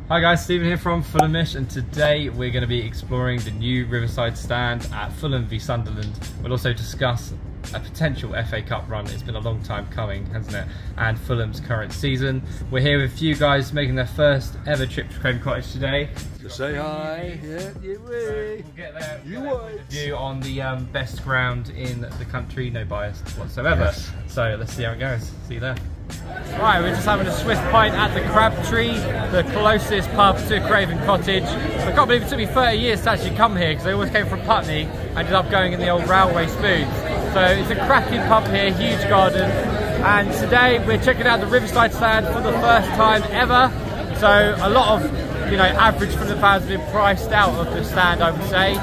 Hi guys, Stephen here from Fulhamish, and today we're going to be exploring the new Riverside Stand at Fulham v Sunderland. We'll also discuss a potential FA Cup run. It's been a long time coming, hasn't it? And Fulham's current season. We're here with a few guys making their first ever trip to Craven Cottage today. To say hi, yeah, you will. We'll get there. View on the best ground in the country, no bias whatsoever. Yes. So let's see how it goes. See you there. Right, we're just having a swift pint at the Crabtree, the closest pub to Craven Cottage. I can't believe it took me 30 years to actually come here because I always came from Putney. I ended up going in the old railway spoons. So it's a cracking pub here, huge garden. And today we're checking out the Riverside Stand for the first time ever. So a lot of, average from the fans have been priced out of the stand, I would say.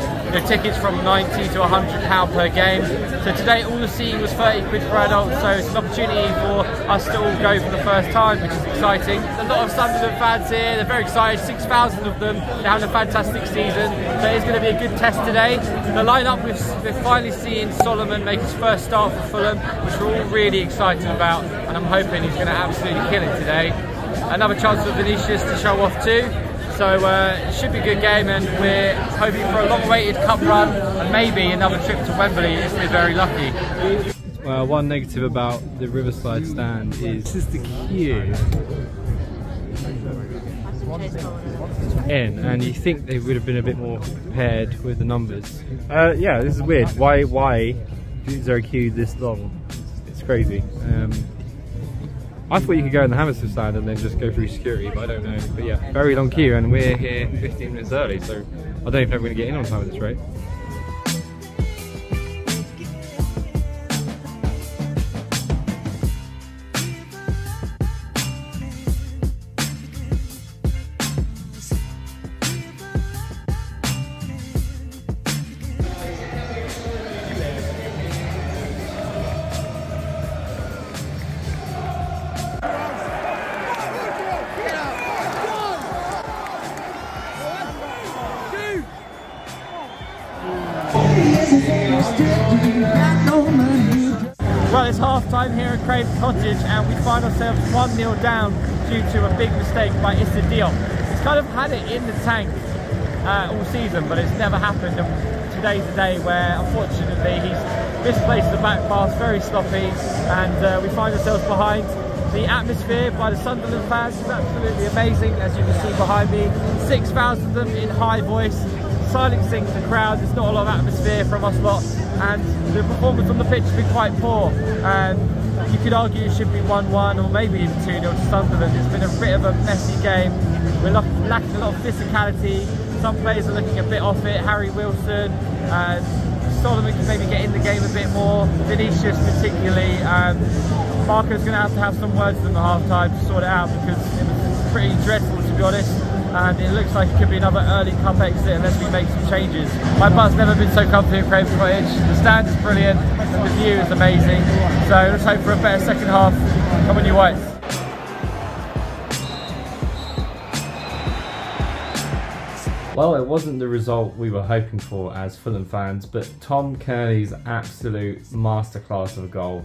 Tickets from £90 to £100 per game. So today all the seating was 30 quid for adults, so it's an opportunity for us to all go for the first time, which is exciting. A lot of Sunderland fans here, they're very excited, 6,000 of them. They're having a fantastic season, so it's going to be a good test today. The lineup, we're finally seeing Solomon make his first start for Fulham, which we're all really excited about, and I'm hoping he's going to absolutely kill it today. Another chance for Vinicius to show off too. So it should be a good game, and we're hoping for a long-awaited cup run and maybe another trip to Wembley if we're very lucky. Well, one negative about the Riverside Stand is this is the queue in, and you think they would have been a bit more prepared with the numbers. Yeah, this is weird. Why is there a queue this long? It's crazy. I thought you could go in the Hammersmith stand and then just go through security, but I don't know. But yeah, very long queue, and we're here 15 minutes early, so I don't even know if we're going to get in on time at this rate. Well, it's half time here at Craven Cottage, and we find ourselves 1-0 down due to a big mistake by Issa Diop. He's kind of had it in the tank all season, but it's never happened, and today's the day where unfortunately he's misplaced the back pass, very sloppy, and we find ourselves behind. The atmosphere by the Sunderland fans is absolutely amazing, as you can see behind me. 6,000 of them in high voice, silencing the crowd. There's not a lot of atmosphere from us lot, and the performance on the pitch has been quite poor. You could argue it should be 1-1 or maybe even 2-0 to Sunderland. It's been a bit of a messy game. We're lacking a lot of physicality. Some players are looking a bit off it. Harry Wilson, Solomon can maybe get in the game a bit more. Vinicius particularly. Marco's going to have some words with them at half-time to sort it out, because it was pretty dreadful, to be honest. And it looks like it could be another early cup exit unless we make some changes. My butt's never been so comfy at Craven Cottage. The stand is brilliant, the view is amazing. So let's hope for a better second half. Come on, you whites. Well, it wasn't the result we were hoping for as Fulham fans, but Tom Kearney's absolute masterclass of a goal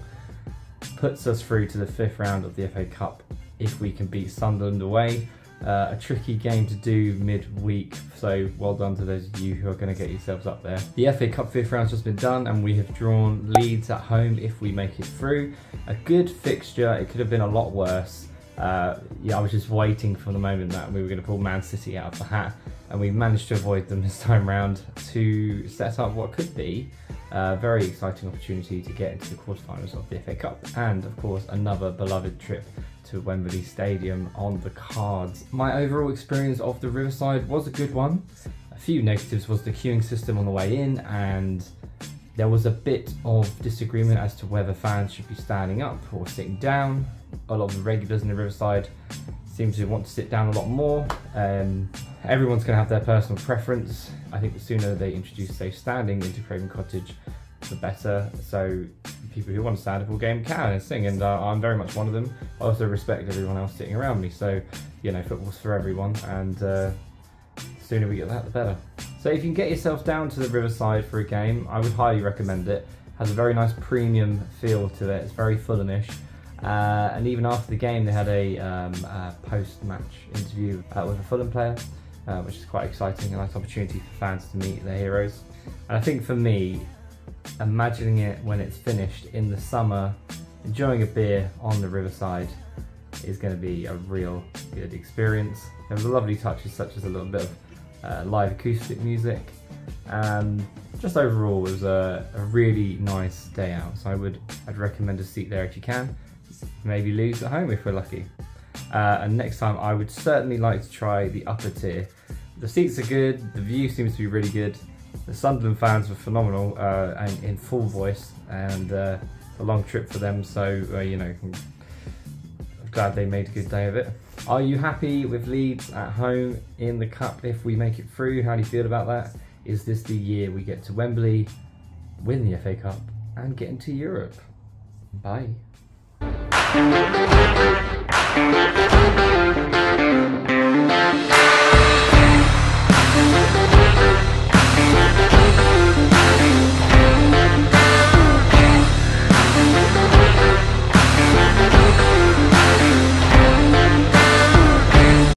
puts us through to the 5th round of the FA Cup if we can beat Sunderland away. A tricky game to do midweek, so well done to those of you who are going to get yourselves up there. The FA Cup 5th round's just been done, and we have drawn Leeds at home if we make it through. A good fixture, it could have been a lot worse. Yeah, I was just waiting for the moment that we were going to pull Man City out of the hat, and we managed to avoid them this time round to set up what could be a very exciting opportunity to get into the quarterfinals of the FA Cup, and of course another beloved trip to Wembley Stadium on the cards. My overall experience of the Riverside was a good one. A few negatives was the queuing system on the way in, and there was a bit of disagreement as to whether fans should be standing up or sitting down. A lot of the regulars in the Riverside seem to want to sit down a lot more. Everyone's going to have their personal preference. I think the sooner they introduce safe standing into Craven Cottage, the better. So people who want to stand up all game can and sing, and I'm very much one of them. I also respect everyone else sitting around me, so football's for everyone, and the sooner we get that, the better. So if you can get yourself down to the Riverside for a game, I would highly recommend it. It has a very nice premium feel to it. It's very Fulhamish. And even after the game, they had a post-match interview with a Fulham player, which is quite exciting, a nice opportunity for fans to meet their heroes. And I think for me, imagining it when it's finished in the summer, enjoying a beer on the Riverside is going to be a real good experience. There was lovely touches such as a little bit of live acoustic music, and just overall it was a really nice day out. So I'd recommend a seat there if you can. Maybe lose at home if we're lucky. And next time I would certainly like to try the upper tier. The seats are good, the view seems to be really good. The Sunderland fans were phenomenal and in full voice, and a long trip for them, so you know, I'm glad they made a good day of it. Are you happy with Leeds at home in the Cup if we make it through? How do you feel about that? Is this the year we get to Wembley, win the FA Cup and get into Europe? Bye.